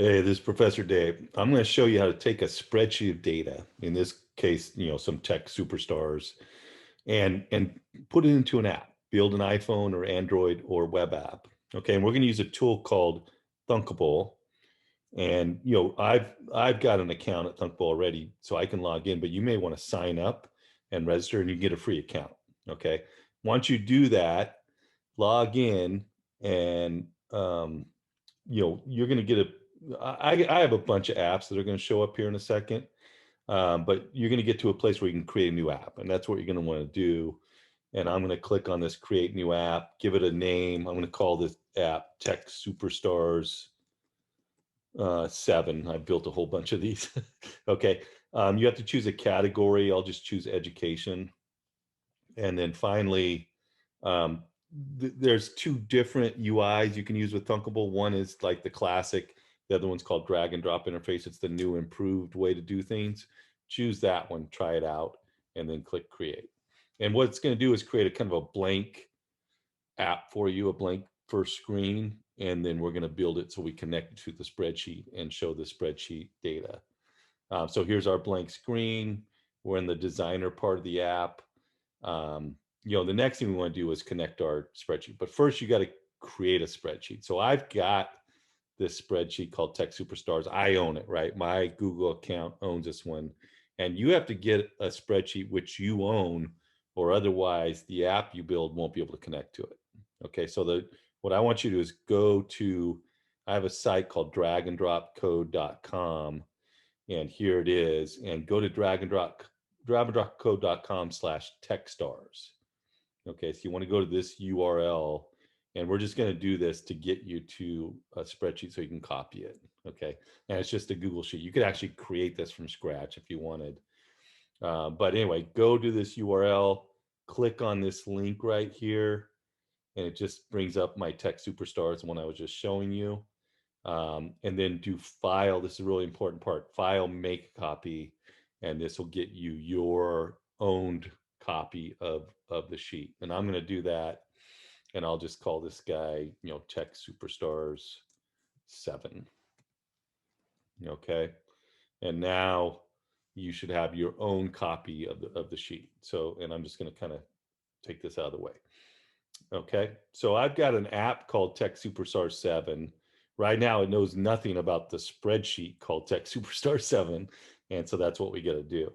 Hey, this is Professor Dave. I'm going to show you how to take a spreadsheet of data, in this case, some tech superstars, and put it into an app. Build an iPhone or Android or web app. Okay, and we're going to use a tool called Thunkable. And I've got an account at Thunkable already, so I can log in. But you may want to sign up and register, and you get a free account. Okay, once you do that, log in, and you're going to get I have a bunch of apps that are going to show up here in a second, but you're going to get to a place where you can create a new app, and that's what you're going to want to do. And I'm going to click on this create new app, give it a name. I'm going to call this app Tech Superstars 7. I built a whole bunch of these. Okay, you have to choose a category. I'll just choose education. And then finally, um, there's two different UIs you can use with Thunkable. One is like the classic. The other one's called drag and drop interface. It's the new improved way to do things. Choose that one, try it out, and then click create. And what it's going to do is create a kind of a blank app for you, a blank first screen, and then we're going to build it so we connect it to the spreadsheet and show the spreadsheet data. So here's our blank screen. We're in the designer part of the app. The next thing we want to do is connect our spreadsheet. But first, you got to create a spreadsheet. So I've got this spreadsheet called Tech Superstars. I own it, right? My Google account owns this one. And you have to get a spreadsheet which you own, or otherwise the app you build won't be able to connect to it. Okay, so what I want you to do is I have a site called draganddropcode.com, and here it is, and go to draganddropcode.com/techstars. Okay, so you want to go to this URL, and we're just going to do this to get you to a spreadsheet so you can copy it. Okay, and it's just a Google Sheet. You could actually create this from scratch if you wanted. But anyway, go to this URL, click on this link right here, and it just brings up my Tech Superstars, the one I was just showing you. And then do file. This is a really important part. File, make copy, and this will get you your owned copy of the sheet. And I'm going to do that, and I'll just call this guy, Tech Superstars 7. Okay, and now you should have your own copy of the sheet. So, and I'm just going to kind of take this out of the way. Okay, so I've got an app called Tech Superstar 7. Right now, it knows nothing about the spreadsheet called Tech Superstar 7. And so that's what we got to do.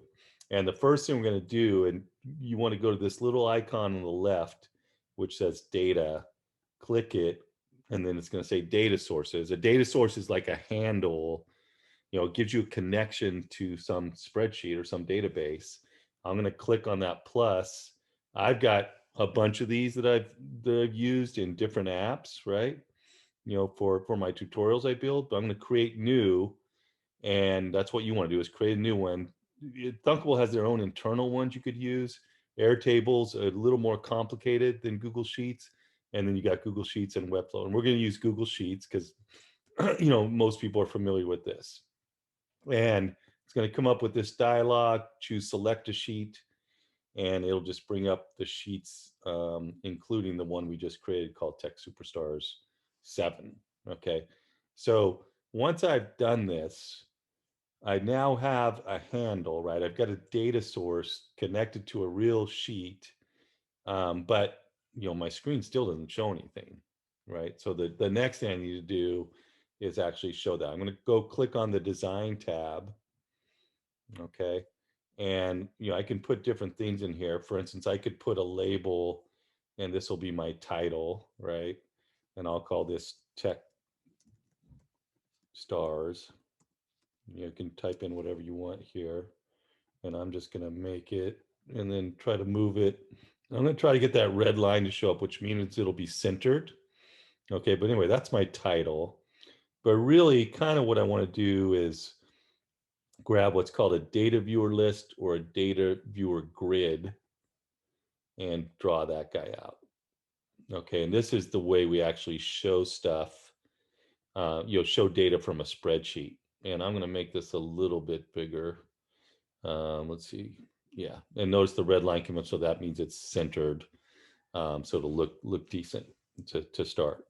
And the first thing we're going to do, and you want to go to this little icon on the left, which says data, click it, and then it's going to say data sources. A data source is like a handle, it gives you a connection to some spreadsheet or some database. I'm going to click on that plus. I've got a bunch of these that I've used in different apps, right? For my tutorials I build, but I'm going to create new, and that's what you want to do, is create a new one. Thunkable has their own internal ones you could use. Airtable's a little more complicated than Google Sheets, and then you got Google Sheets and Webflow, and we're going to use Google Sheets because most people are familiar with this. And it's going to come up with this dialog. Choose select a sheet, and it'll just bring up the sheets, including the one we just created called Tech Superstars 7. Okay, so once I've done this, I now have a handle, right? I've got a data source connected to a real sheet, but my screen still doesn't show anything, right? So the next thing I need to do is actually show that. I'm going to go click on the design tab. Okay, and I can put different things in here. For instance, I could put a label, and this will be my title, right? And I'll call this Tech Stars. You can type in whatever you want here, and I'm just going to make it and then try to move it. I'm going to try to get that red line to show up, which means it'll be centered. Okay, but anyway, that's my title. But really, kind of what I want to do is grab what's called a data viewer list or a data viewer grid and draw that guy out. Okay, and this is the way we actually show stuff, show data from a spreadsheet. And I'm going to make this a little bit bigger. Let's see. Yeah, and notice the red line came up, so that means it's centered. So it'll look decent to start.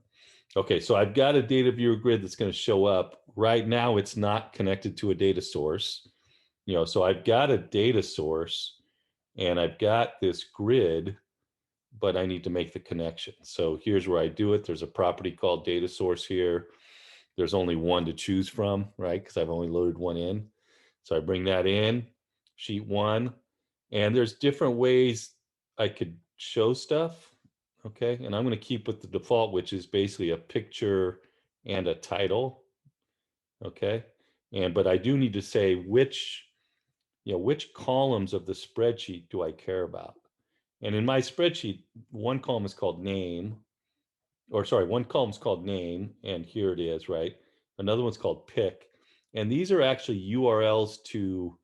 Okay, so I've got a data viewer grid that's going to show up. Right now, it's not connected to a data source. So I've got a data source and I've got this grid, but I need to make the connection. So here's where I do it. There's a property called data source here. There's only one to choose from, right? Because I've only loaded one in. So I bring that in, sheet one, and there's different ways I could show stuff. Okay, and I'm going to keep with the default, which is basically a picture and a title. Okay, but I do need to say which columns of the spreadsheet do I care about. And in my spreadsheet, one column is called name, or sorry, one column's called name, and here it is, right? Another one's called pick, and these are actually URLs to,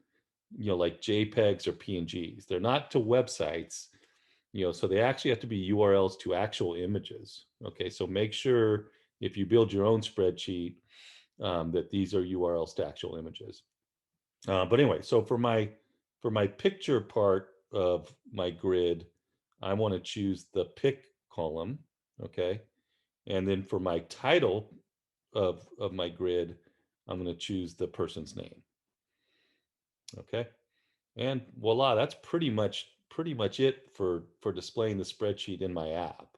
like JPEGs or PNGs. They're not to websites, so they actually have to be URLs to actual images. Okay, so make sure if you build your own spreadsheet that these are URLs to actual images. But anyway, so for my picture part of my grid, I want to choose the pick column. Okay, and then for my title of my grid, I'm going to choose the person's name. Okay, and voila, that's pretty much it for displaying the spreadsheet in my app.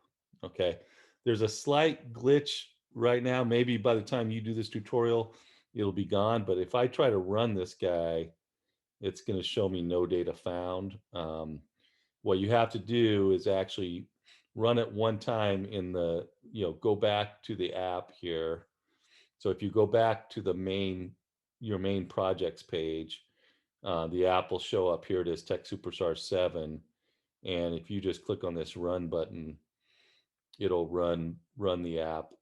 Okay, there's a slight glitch right now. Maybe by the time you do this tutorial, it'll be gone. But if I try to run this guy, it's going to show me no data found. What you have to do is actually run it one time go back to the app here. So if you go back to your main projects page, the app will show up. Here it is, Tech Superstar 7. And if you just click on this run button, it'll run the app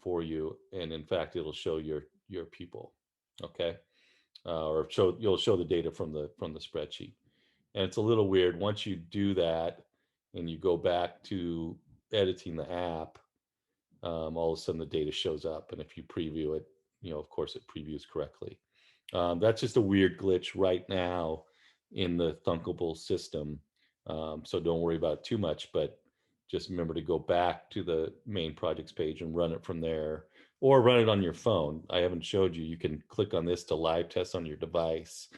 for you. And in fact, it'll show your people. Okay. Or you'll show the data from the spreadsheet. And it's a little weird. Once you do that and you go back to editing the app, all of a sudden the data shows up. And if you preview it, of course, it previews correctly. That's just a weird glitch right now in the Thunkable system. So don't worry about it too much, but just remember to go back to the main projects page and run it from there, or run it on your phone. I haven't showed you. You can click on this to live test on your device.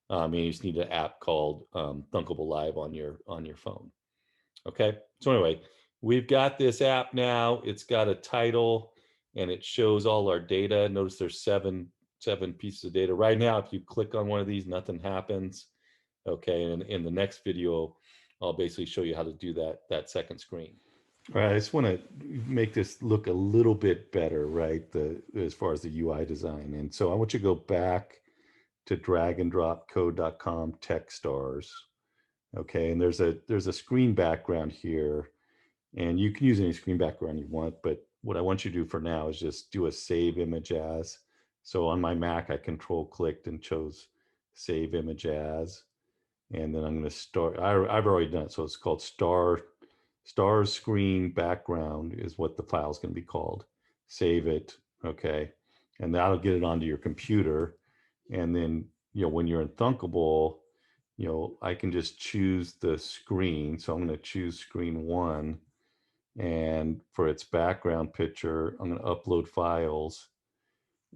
And you just need an app called Thunkable Live on your phone. Okay. So anyway, we've got this app now. It's got a title and it shows all our data. Notice there's seven pieces of data. Right now, if you click on one of these, nothing happens. Okay. And in the next video, I'll basically show you how to do that second screen. All right, I just want to make this look a little bit better, right? As far as the UI design. And so I want you to go back to draganddropcode.com techstars. Okay, and there's a screen background here, and you can use any screen background you want, but what I want you to do for now is just do a save image as. So on my Mac, I control clicked and chose save image as, and then I'm going to start. I've already done it, so it's called star screen background is what the file is going to be called. Save it, okay, and that'll get it onto your computer, and then when you're in Thunkable, I can just choose the screen. So I'm going to choose screen 1. And for its background picture, I'm going to upload files.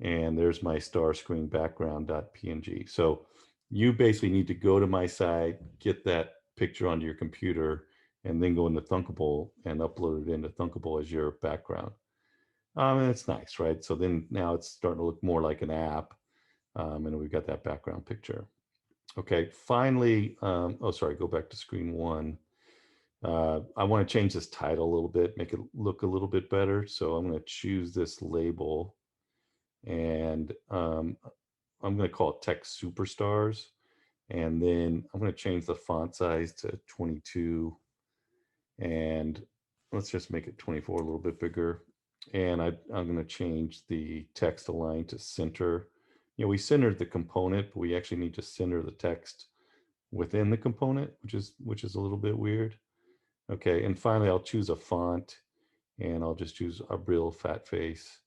And there's my star screen background.png. So you basically need to go to my site, get that picture onto your computer, and then go into Thunkable and upload it into Thunkable as your background. And it's nice, right? So then now it's starting to look more like an app. And we've got that background picture. Okay, finally, sorry, go back to screen 1. I want to change this title a little bit, make it look a little bit better. So I'm going to choose this label, and I'm going to call it Tech Superstars. And then I'm going to change the font size to 22. And let's just make it 24, a little bit bigger. And I'm going to change the text align to center. We centered the component, but we actually need to center the text within the component, which is a little bit weird. Okay, and finally I'll choose a font, and I'll just choose a real fat face,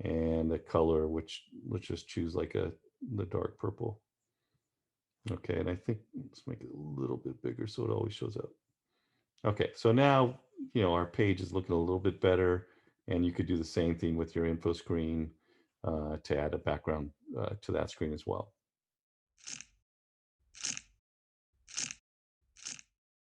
and a color, which let's just choose like the dark purple. Okay, and I think let's make it a little bit bigger so it always shows up. Okay, so now our page is looking a little bit better. And you could do the same thing with your info screen to add a background to that screen as well.